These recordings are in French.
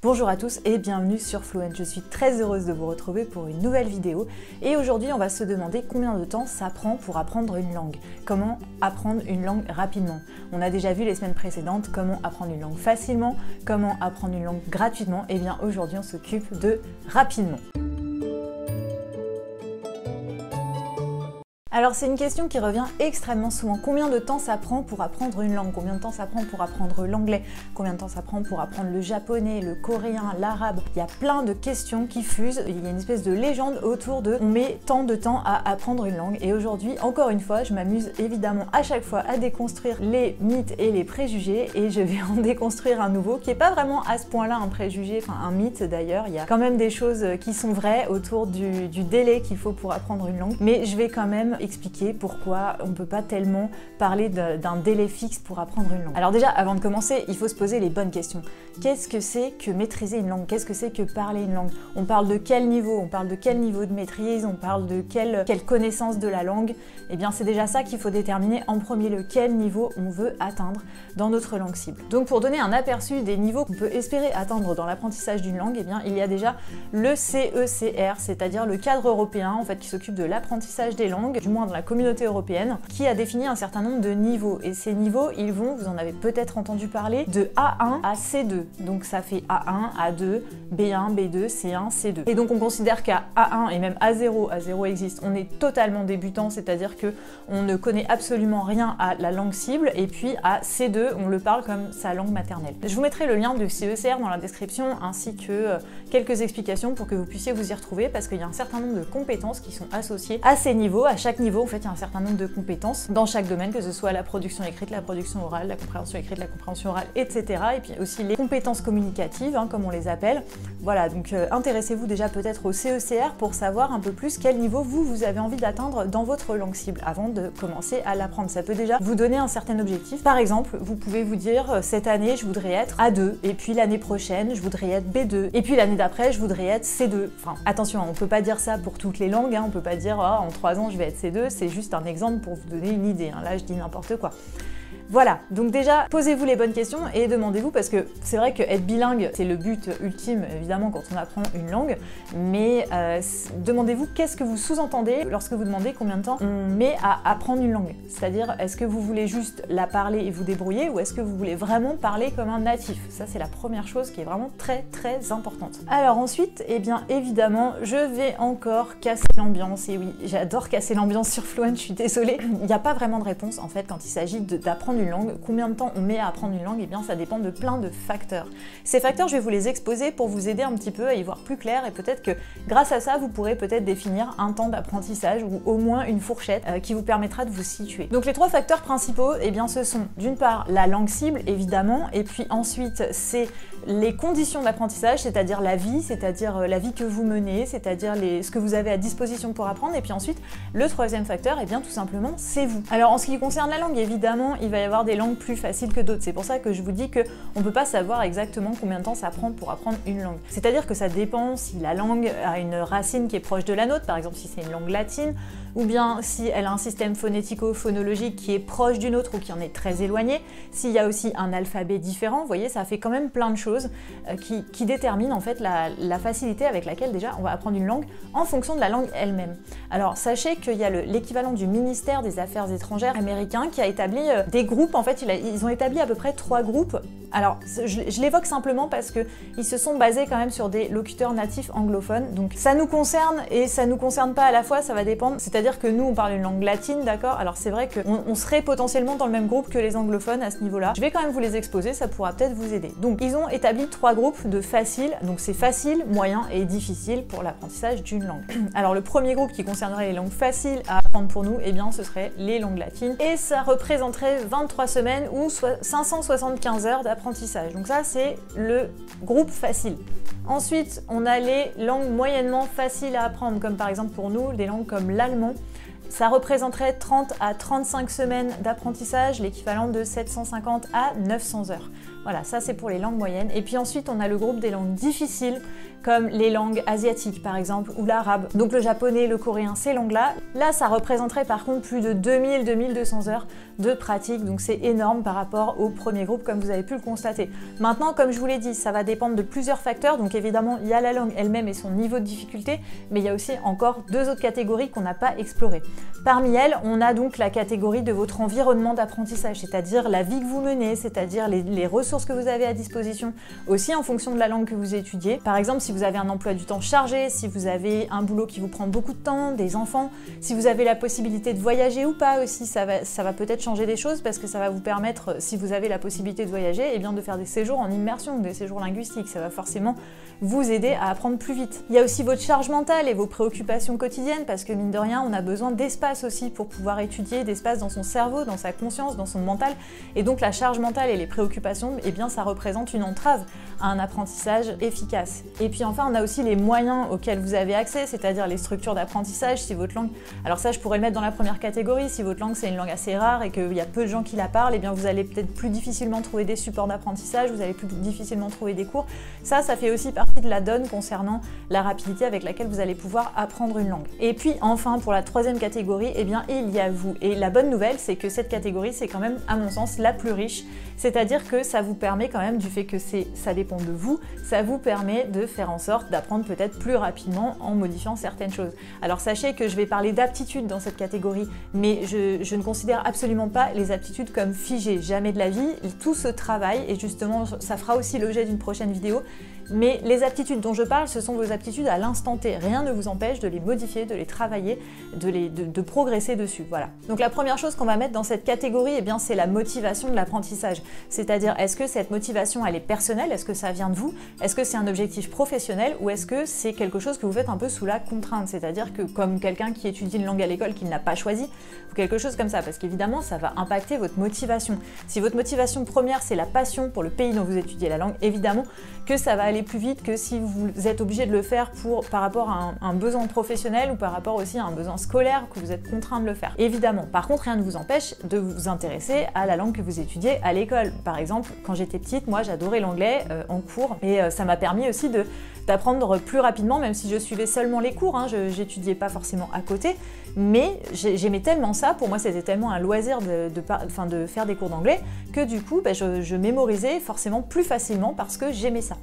Bonjour à tous et bienvenue sur Fluent. Je suis très heureuse de vous retrouver pour une nouvelle vidéo et aujourd'hui on va se demander combien de temps ça prend pour apprendre une langue. Comment apprendre une langue rapidement. On a déjà vu les semaines précédentes comment apprendre une langue facilement, comment apprendre une langue gratuitement. Et bien aujourd'hui on s'occupe de rapidement. Alors c'est une question qui revient extrêmement souvent. Combien de temps ça prend pour apprendre une langue? Combien de temps ça prend pour apprendre l'anglais? Combien de temps ça prend pour apprendre le japonais, le coréen, l'arabe? Il y a plein de questions qui fusent. Il y a une espèce de légende autour de on met tant de temps à apprendre une langue. Et aujourd'hui, encore une fois, je m'amuse évidemment à chaque fois à déconstruire les mythes et les préjugés. Et je vais en déconstruire un nouveau qui n'est pas vraiment à ce point-là un préjugé, enfin un mythe d'ailleurs. Il y a quand même des choses qui sont vraies autour du délai qu'il faut pour apprendre une langue. Mais je vais quand même expliquer pourquoi on ne peut pas tellement parler d'un délai fixe pour apprendre une langue. Alors déjà, avant de commencer, il faut se poser les bonnes questions. Qu'est-ce que c'est que maîtriser une langue? Qu'est-ce que c'est que parler une langue? On parle de quel niveau? On parle de quel niveau de maîtrise? On parle de quelle connaissance de la langue? Eh bien, c'est déjà ça qu'il faut déterminer en premier lieu, quel niveau on veut atteindre dans notre langue cible. Donc pour donner un aperçu des niveaux qu'on peut espérer atteindre dans l'apprentissage d'une langue, eh bien, il y a déjà le CECR, c'est-à-dire le cadre européen en fait, qui s'occupe de l'apprentissage des langues, du moins dans la communauté européenne, qui a défini un certain nombre de niveaux. Et ces niveaux, ils vont, vous en avez peut-être entendu parler, de A1 à C2. Donc ça fait A1, A2, B1, B2, C1, C2. Et donc on considère qu'à A1 et même A0 existe, on est totalement débutant, c'est-à-dire que on ne connaît absolument rien à la langue cible, et puis à C2, on le parle comme sa langue maternelle. Je vous mettrai le lien du CECR dans la description, ainsi que quelques explications pour que vous puissiez vous y retrouver, parce qu'il y a un certain nombre de compétences qui sont associées à ces niveaux. À chaque niveau, en fait, il y a un certain nombre de compétences dans chaque domaine, que ce soit la production écrite, la production orale, la compréhension écrite, la compréhension orale, etc. Et puis aussi les compétences communicatives, comme on les appelle. Voilà, donc intéressez-vous déjà peut-être au CECR pour savoir un peu plus quel niveau vous avez envie d'atteindre dans votre langue cible avant de commencer à l'apprendre. Ça peut déjà vous donner un certain objectif. Par exemple, vous pouvez vous dire cette année je voudrais être A2, et puis l'année prochaine je voudrais être B2, et puis l'année d'après je voudrais être C2. Enfin, attention, on peut pas dire ça pour toutes les langues, on peut pas dire en 3 ans je vais être C2, c'est juste un exemple pour vous donner une idée, là je dis n'importe quoi. Voilà, donc déjà, posez-vous les bonnes questions et demandez-vous, parce que c'est vrai que être bilingue, c'est le but ultime, évidemment, quand on apprend une langue, mais demandez-vous qu'est-ce que vous sous-entendez lorsque vous demandez combien de temps on met à apprendre une langue. C'est-à-dire, est-ce que vous voulez juste la parler et vous débrouiller, ou est-ce que vous voulez vraiment parler comme un natif? Ça, c'est la première chose qui est vraiment très, très importante. Alors ensuite, eh bien, évidemment, je vais encore casser l'ambiance, et oui, j'adore casser l'ambiance sur Fluent, je suis désolée. Il n'y a pas vraiment de réponse, en fait, quand il s'agit d'apprendre une langue. Combien de temps on met à apprendre une langue? Eh bien ça dépend de plein de facteurs. Ces facteurs, je vais vous les exposer pour vous aider un petit peu à y voir plus clair, et peut-être que grâce à ça vous pourrez peut-être définir un temps d'apprentissage ou au moins une fourchette qui vous permettra de vous situer. Donc les 3 facteurs principaux, eh bien ce sont d'une part la langue cible évidemment, et puis ensuite c'est les conditions d'apprentissage, c'est-à-dire la vie que vous menez, c'est-à-dire ce que vous avez à disposition pour apprendre, et puis ensuite le 3e facteur, eh bien tout simplement c'est vous. Alors en ce qui concerne la langue, évidemment il va y avoir des langues plus faciles que d'autres. C'est pour ça que je vous dis qu'on ne peut pas savoir exactement combien de temps ça prend pour apprendre une langue. C'est-à-dire que ça dépend si la langue a une racine qui est proche de la nôtre, par exemple si c'est une langue latine, ou bien si elle a un système phonético-phonologique qui est proche du nôtre ou qui en est très éloigné, s'il y a aussi un alphabet différent. Vous voyez, ça fait quand même plein de choses qui déterminent en fait la facilité avec laquelle déjà on va apprendre une langue en fonction de la langue elle-même. Alors sachez qu'il y a l'équivalent du ministère des Affaires étrangères américain qui a établi des groupes. En fait, ils ont établi à peu près 3 groupes. Alors, je l'évoque simplement parce qu'ils se sont basés quand même sur des locuteurs natifs anglophones. Donc, ça nous concerne et ça nous concerne pas à la fois, ça va dépendre. C'est-à-dire que nous, on parle une langue latine, d'accord? Alors, c'est vrai qu'on serait potentiellement dans le même groupe que les anglophones à ce niveau-là. Je vais quand même vous les exposer, ça pourra peut-être vous aider. Donc, ils ont établi 3 groupes de facile. Donc, c'est facile, moyen et difficile pour l'apprentissage d'une langue. Alors, le premier groupe qui concernerait les langues faciles à apprendre pour nous, eh bien, ce serait les langues latines. Et ça représenterait 23 semaines ou 575 heures d'apprentissage. Donc ça, c'est le groupe facile. Ensuite, on a les langues moyennement faciles à apprendre, comme par exemple pour nous, des langues comme l'allemand. Ça représenterait 30 à 35 semaines d'apprentissage, l'équivalent de 750 à 900 heures. Voilà, ça c'est pour les langues moyennes. Et puis ensuite, on a le groupe des langues difficiles, comme les langues asiatiques par exemple, ou l'arabe. Donc le japonais, le coréen, ces langues-là. Là, ça représenterait par contre plus de 2000-2200 heures de pratique, donc c'est énorme par rapport au premier groupe, comme vous avez pu le constater. Maintenant, comme je vous l'ai dit, ça va dépendre de plusieurs facteurs, donc évidemment, il y a la langue elle-même et son niveau de difficulté, mais il y a aussi encore deux autres catégories qu'on n'a pas explorées. Parmi elles, on a donc la catégorie de votre environnement d'apprentissage, c'est-à-dire la vie que vous menez, c'est-à-dire les ressources que vous avez à disposition, aussi en fonction de la langue que vous étudiez. Par exemple, si vous avez un emploi du temps chargé, si vous avez un boulot qui vous prend beaucoup de temps, des enfants, si vous avez la possibilité de voyager ou pas aussi, ça va peut-être changer des choses parce que ça va vous permettre, si vous avez la possibilité de voyager, eh bien de faire des séjours en immersion, des séjours linguistiques. Ça va forcément vous aider à apprendre plus vite. Il y a aussi votre charge mentale et vos préoccupations quotidiennes parce que mine de rien, on a besoin d'espace aussi pour pouvoir étudier, d'espace dans son cerveau, dans sa conscience, dans son mental. Et donc la charge mentale et les préoccupations, eh bien ça représente une entrave à un apprentissage efficace. Et puis enfin, on a aussi les moyens auxquels vous avez accès, c'est-à-dire les structures d'apprentissage, si votre langue... Alors ça, je pourrais le mettre dans la première catégorie, si votre langue c'est une langue assez rare et qu'il y a peu de gens qui la parlent, eh bien vous allez peut-être plus difficilement trouver des supports d'apprentissage, vous allez plus difficilement trouver des cours. Ça fait aussi partie de la donne concernant la rapidité avec laquelle vous allez pouvoir apprendre une langue. Et puis enfin, pour la troisième catégorie, eh bien il y a vous. Et la bonne nouvelle, c'est que cette catégorie, c'est quand même, à mon sens, la plus riche. C'est-à-dire que ça vous permet quand même, du fait que ça dépend de vous, ça vous permet de faire en sorte d'apprendre peut-être plus rapidement en modifiant certaines choses. Alors sachez que je vais parler d'aptitudes dans cette catégorie, mais je ne considère absolument pas les aptitudes comme figées, jamais de la vie. Tout se travaille et justement, ça fera aussi l'objet d'une prochaine vidéo. Mais les aptitudes dont je parle, ce sont vos aptitudes à l'instant T. Rien ne vous empêche de les modifier, de les travailler, de progresser dessus. Voilà. Donc la première chose qu'on va mettre dans cette catégorie, eh bien, c'est la motivation de l'apprentissage. C'est-à-dire, est-ce que cette motivation, elle est personnelle? Est-ce que ça vient de vous? Est-ce que c'est un objectif professionnel? Ou est-ce que c'est quelque chose que vous faites un peu sous la contrainte? C'est-à-dire que comme quelqu'un qui étudie une langue à l'école qu'il n'a pas choisie, ou quelque chose comme ça. Parce qu'évidemment, ça va impacter votre motivation. Si votre motivation première, c'est la passion pour le pays dont vous étudiez la langue, évidemment que ça va aller plus vite que si vous êtes obligé de le faire par rapport à un besoin professionnel ou par rapport aussi à un besoin scolaire que vous êtes contraint de le faire. Évidemment, par contre, rien ne vous empêche de vous intéresser à la langue que vous étudiez à l'école. Par exemple, quand j'étais petite, moi j'adorais l'anglais en cours et ça m'a permis aussi d'apprendre plus rapidement, même si je suivais seulement les cours, hein, j'étudiais pas forcément à côté, mais j'aimais tellement ça, pour moi c'était tellement un loisir de faire des cours d'anglais, que du coup je mémorisais forcément plus facilement parce que j'aimais ça.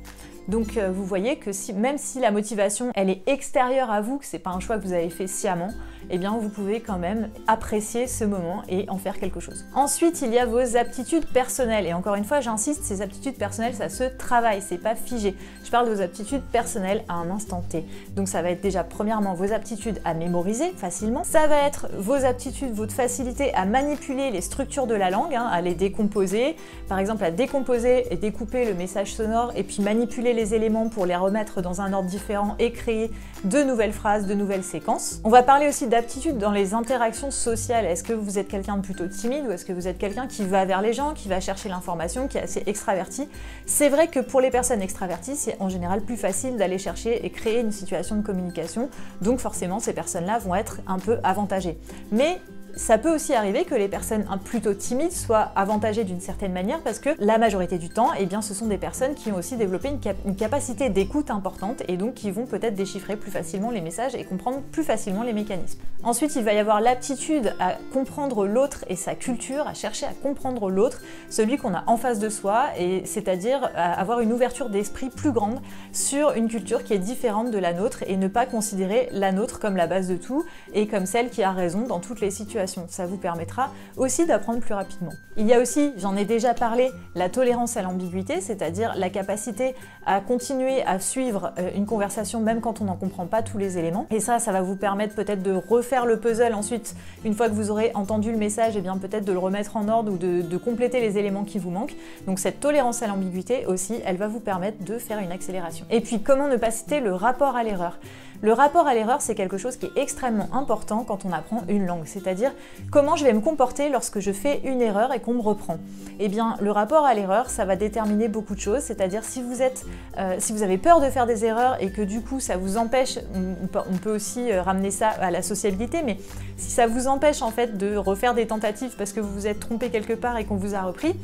Donc vous voyez que même si la motivation elle est extérieure à vous, que c'est pas un choix que vous avez fait sciemment, eh bien vous pouvez quand même apprécier ce moment et en faire quelque chose. Ensuite, il y a vos aptitudes personnelles. Et encore une fois, j'insiste, ces aptitudes personnelles, ça se travaille, c'est pas figé. Je parle de vos aptitudes personnelles à un instant T. Donc ça va être déjà premièrement vos aptitudes à mémoriser facilement. Ça va être vos aptitudes, votre facilité à manipuler les structures de la langue, hein, à les décomposer. Par exemple, à décomposer et découper le message sonore et puis manipuler les éléments pour les remettre dans un ordre différent et créer de nouvelles phrases, de nouvelles séquences. On va parler aussi d'aptitudes dans les interactions sociales. Est-ce que vous êtes quelqu'un de plutôt timide ou est-ce que vous êtes quelqu'un qui va vers les gens, qui va chercher l'information, qui est assez extraverti? C'est vrai que pour les personnes extraverties, c'est en général plus facile d'aller chercher et créer une situation de communication. Donc forcément, ces personnes-là vont être un peu avantagées. Mais ça peut aussi arriver que les personnes plutôt timides soient avantagées d'une certaine manière parce que la majorité du temps, eh bien, ce sont des personnes qui ont aussi développé une capacité d'écoute importante et donc qui vont peut-être déchiffrer plus facilement les messages et comprendre plus facilement les mécanismes. Ensuite, il va y avoir l'aptitude à comprendre l'autre et sa culture, à chercher à comprendre l'autre, celui qu'on a en face de soi, et c'est-à-dire avoir une ouverture d'esprit plus grande sur une culture qui est différente de la nôtre et ne pas considérer la nôtre comme la base de tout et comme celle qui a raison dans toutes les situations. Ça vous permettra aussi d'apprendre plus rapidement. Il y a aussi, j'en ai déjà parlé, la tolérance à l'ambiguïté, c'est-à-dire la capacité à continuer à suivre une conversation même quand on n'en comprend pas tous les éléments. Et ça va vous permettre peut-être de refaire le puzzle ensuite, une fois que vous aurez entendu le message, et bien peut-être de le remettre en ordre ou de compléter les éléments qui vous manquent. Donc cette tolérance à l'ambiguïté aussi, elle va vous permettre de faire une accélération. Et puis comment ne pas citer le rapport à l'erreur? Le rapport à l'erreur, c'est quelque chose qui est extrêmement important quand on apprend une langue, c'est-à-dire comment je vais me comporter lorsque je fais une erreur et qu'on me reprend. Eh bien, le rapport à l'erreur, ça va déterminer beaucoup de choses, c'est-à-dire si vous avez peur de faire des erreurs et que du coup ça vous empêche, on peut aussi ramener ça à la sociabilité, mais si ça vous empêche en fait de refaire des tentatives parce que vous vous êtes trompé quelque part et qu'on vous a repris,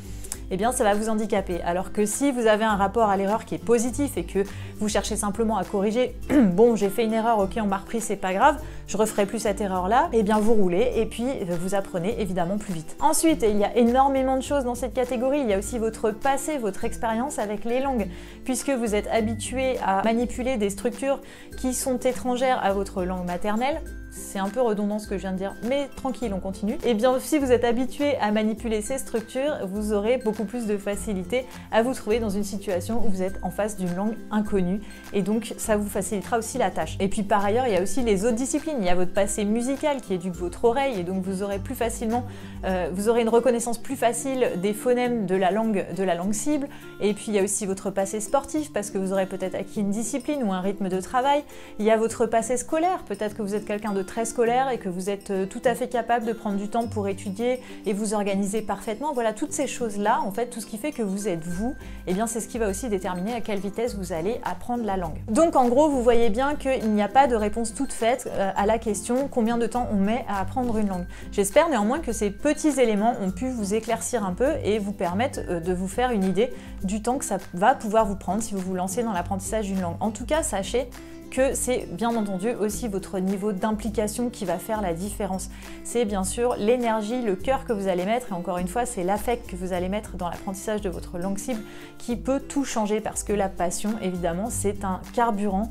eh bien ça va vous handicaper. Alors que si vous avez un rapport à l'erreur qui est positif et que vous cherchez simplement à corriger, bon j'ai fait une erreur, ok on m'a repris, c'est pas grave, je referai plus cette erreur-là, eh bien vous roulez et puis vous apprenez évidemment plus vite. Ensuite, il y a énormément de choses dans cette catégorie, il y a aussi votre passé, votre expérience avec les langues, puisque vous êtes habitué à manipuler des structures qui sont étrangères à votre langue maternelle. C'est un peu redondant ce que je viens de dire, mais tranquille, on continue. Et bien, si vous êtes habitué à manipuler ces structures, vous aurez beaucoup plus de facilité à vous trouver dans une situation où vous êtes en face d'une langue inconnue, et donc ça vous facilitera aussi la tâche. Et puis par ailleurs, il y a aussi les autres disciplines. Il y a votre passé musical qui éduque votre oreille, et donc vous aurez plus facilement, vous aurez une reconnaissance plus facile des phonèmes de la langue cible. Et puis il y a aussi votre passé sportif, parce que vous aurez peut-être acquis une discipline ou un rythme de travail. Il y a votre passé scolaire, peut-être que vous êtes quelqu'un de très scolaire et que vous êtes tout à fait capable de prendre du temps pour étudier et vous organiser parfaitement. Voilà, toutes ces choses-là, en fait, tout ce qui fait que vous êtes vous, eh bien c'est ce qui va aussi déterminer à quelle vitesse vous allez apprendre la langue. Donc en gros, vous voyez bien qu'il n'y a pas de réponse toute faite à la question combien de temps on met à apprendre une langue. J'espère néanmoins que ces petits éléments ont pu vous éclaircir un peu et vous permettre de vous faire une idée du temps que ça va pouvoir vous prendre si vous vous lancez dans l'apprentissage d'une langue. En tout cas, sachez que c'est bien entendu aussi votre niveau d'implication qui va faire la différence. C'est bien sûr l'énergie, le cœur que vous allez mettre, et encore une fois, c'est l'affect que vous allez mettre dans l'apprentissage de votre langue cible qui peut tout changer, parce que la passion, évidemment, c'est un carburant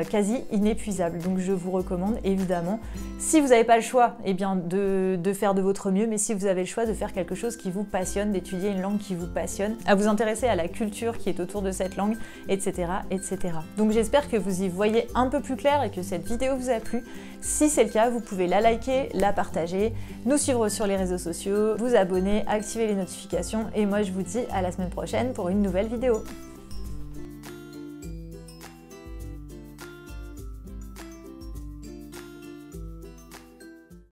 quasi inépuisable. Donc je vous recommande évidemment, si vous n'avez pas le choix, eh bien de faire de votre mieux, mais si vous avez le choix de faire quelque chose qui vous passionne, d'étudier une langue qui vous passionne, à vous intéresser à la culture qui est autour de cette langue, etc. etc. Donc j'espère que vous y voyez un peu plus clair et que cette vidéo vous a plu. Si c'est le cas, vous pouvez la liker, la partager, nous suivre sur les réseaux sociaux, vous abonner, activer les notifications, et moi je vous dis à la semaine prochaine pour une nouvelle vidéo.